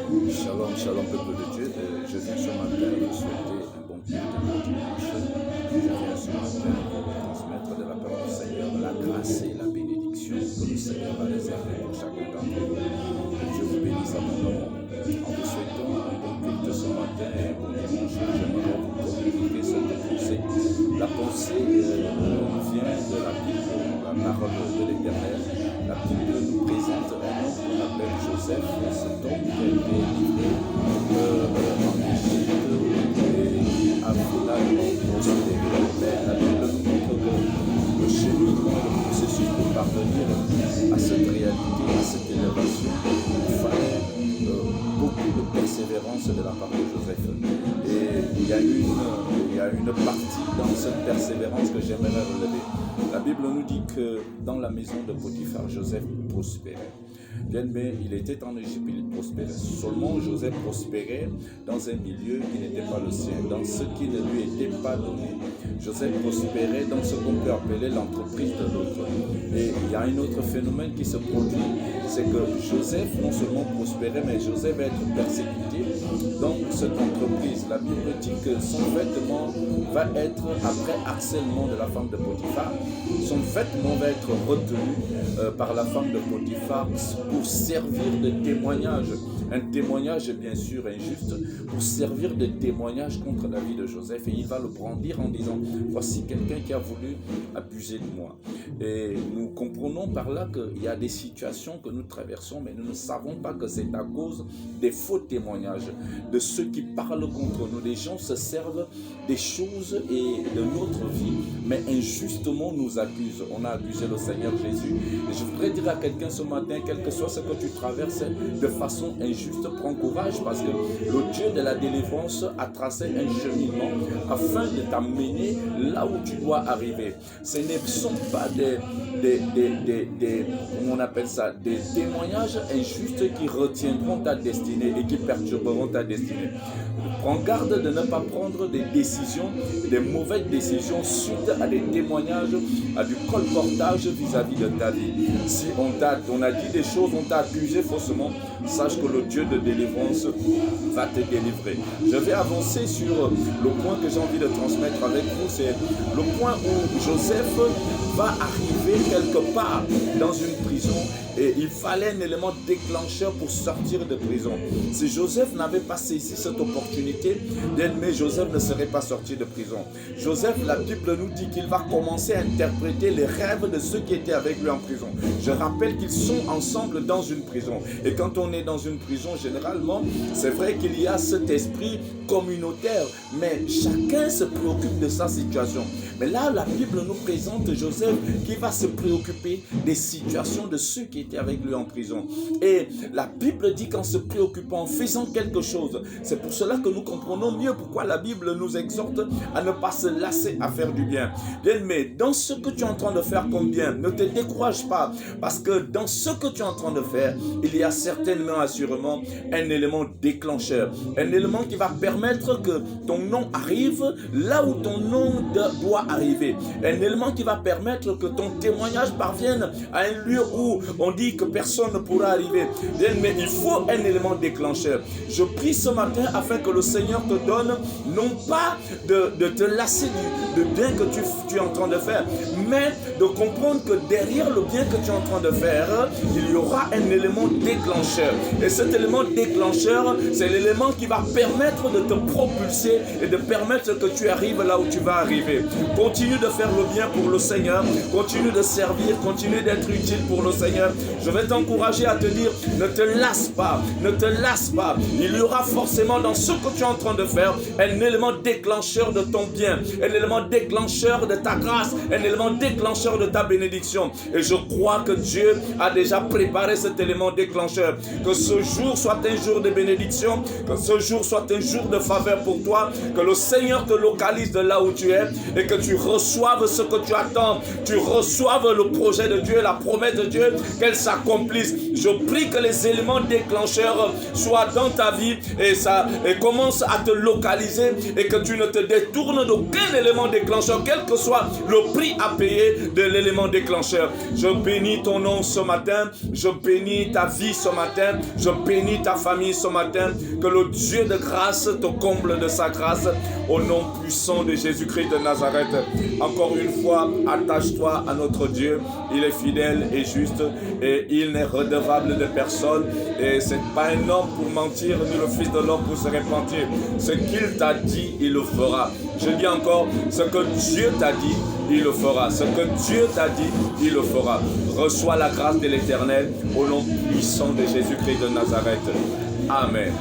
Shalom, shalom, peuple de Dieu. Je viens ce matin vous souhaiter un bon culte, un bon dimanche. Je viens ce matin vous transmettre de la part du Seigneur la grâce et la bénédiction que le Seigneur a réservée pour chacun d'entre vous. Que Dieu vous bénisse abondamment. En vous souhaitant un bon culte ce matin et un bon dimanche, j'aimerais vous communiquer cette pensée. La pensée vient de la Bible, la parole de l'Éternel. La Bible nous présente un homme qu'on appelle Joseph, cet homme qui a été livré en Égypte et qui a finalement prospéré. Mais la Bible nous montre que le cheminement, le processus pour parvenir à cette réalité, à cette élévation, il fallait beaucoup de persévérance de la part de Joseph. Et il y a une partie dans cette persévérance que j'aimerais relever. La Bible nous dit que dans la maison de Potiphar, Joseph prospérait. Bien, mais il était en Égypte, il prospérait. Seulement, Joseph prospérait dans un milieu qui n'était pas le sien, dans ce qui ne lui était pas donné. Joseph prospérait dans ce qu'on peut appeler l'entreprise de l'autre. Et il y a un autre phénomène qui se produit, c'est que Joseph non seulement prospérait, mais Joseph va être persécuté dans cette entreprise. La Bible dit que son vêtement va être, après harcèlement de la femme de Potiphar, son vêtement va être retenu par la femme de Potiphar pour servir de témoignage. Un témoignage bien sûr injuste pour servir de témoignage contre la vie de Joseph, et il va le brandir en disant: voici quelqu'un qui a voulu abuser de moi. Et nous comprenons par là qu'il y a des situations que nous traversons, mais nous ne savons pas que c'est à cause des faux témoignages, de ceux qui parlent contre nous. Les gens se servent des choses et de notre vie, mais injustement nous accusent. On a accusé le Seigneur Jésus, et je voudrais dire à quelqu'un ce matin, quel que soit ce que tu traverses de façon injuste, prends courage, parce que le Dieu de la délivrance a tracé un cheminement afin de t'amener là où tu dois arriver. Ce ne sont pas comment on appelle ça, des témoignages injustes qui retiendront ta destinée et qui perturberont ta destinée. Prends garde de ne pas prendre des décisions, des mauvaises décisions suite à des témoignages, à du colportage vis-à-vis de ta vie. Si on a dit des choses, on t'a accusé faussement, sache que le Dieu de délivrance va te délivrer. Je vais avancer sur le point que j'ai envie de transmettre avec vous, c'est le point où Joseph va arriver quelque part dans une prison, et il fallait un élément déclencheur pour sortir de prison. Si Joseph n'avait pas saisi cette opportunité, mais Joseph ne serait pas sorti de prison. Joseph, la Bible nous dit qu'il va commencer à interpréter les rêves de ceux qui étaient avec lui en prison. Je rappelle qu'ils sont ensemble dans une prison. Et quand on est dans une prison, généralement, c'est vrai qu'il y a cet esprit communautaire, mais chacun se préoccupe de sa situation. Mais là, la Bible nous présente Joseph qui va se préoccuper des situations de ceux qui étaient avec lui en prison. Et la Bible dit qu'en se préoccupant, en faisant quelque chose, c'est pour cela que nous comprenons mieux pourquoi la Bible nous exhorte à ne pas se lasser à faire du bien. Bien, mais dans ce que tu es en train de faire comme bien, ne te décourage pas, parce que dans ce que tu es en train de faire, il y a certainement, assurément, un élément déclencheur, un élément qui va permettre que ton nom arrive là où ton nom doit arriver, un élément qui va permettre que ton témoignage parvienne à un lieu où on dit que personne ne pourra arriver. Bien, mais il faut un élément déclencheur. Je prie ce matin afin que le Seigneur te donne non pas de te lasser du bien que tu es en train de faire, mais de comprendre que derrière le bien que tu es en train de faire, il y aura un élément déclencheur. Et cet élément déclencheur, c'est l'élément qui va permettre de te propulser et de permettre que tu arrives là où tu vas arriver. Continue de faire le bien pour le Seigneur, continue de servir, continue d'être utile pour le Seigneur. Je vais t'encourager à te dire, ne te lasse pas, ne te lasse pas. Il y aura forcément dans ce que tu es en train de faire un élément déclencheur de ton bien, un élément déclencheur de ta grâce, un élément déclencheur de ta bénédiction. Et je crois que Dieu a déjà préparé cet élément déclencheur. Que ce jour soit un jour de bénédiction, que ce jour soit un jour de faveur pour toi, que le Seigneur te localise de là où tu es et que tu reçoives ce que tu attends, tu reçoives le projet de Dieu, la promesse de Dieu, qu'elle s'accomplisse. Je prie que les éléments déclencheurs soient dans ta vie et commencent à te localiser et que tu ne te détournes d'aucun élément déclencheur, quel que soit le prix à payer de l'élément déclencheur. Je bénis ton nom ce matin, je bénis ta vie ce matin, je bénis ta famille ce matin, que le Dieu de grâce te comble de sa grâce au nom puissant de Jésus-Christ de Nazareth. Encore une fois, attache-toi à notre Dieu, il est fidèle et juste et il n'est redevable de personne et c'est pas un homme pour mentir ni le fils de l'homme pour se repentir. Ce qu'il t'a dit, il le fera. Je dis encore, ce que Dieu t'a dit, il le fera. Ce que Dieu t'a dit, il le fera. Reçois la grâce de l'Éternel au nom puissant de Jésus-Christ de Nazareth. Amen.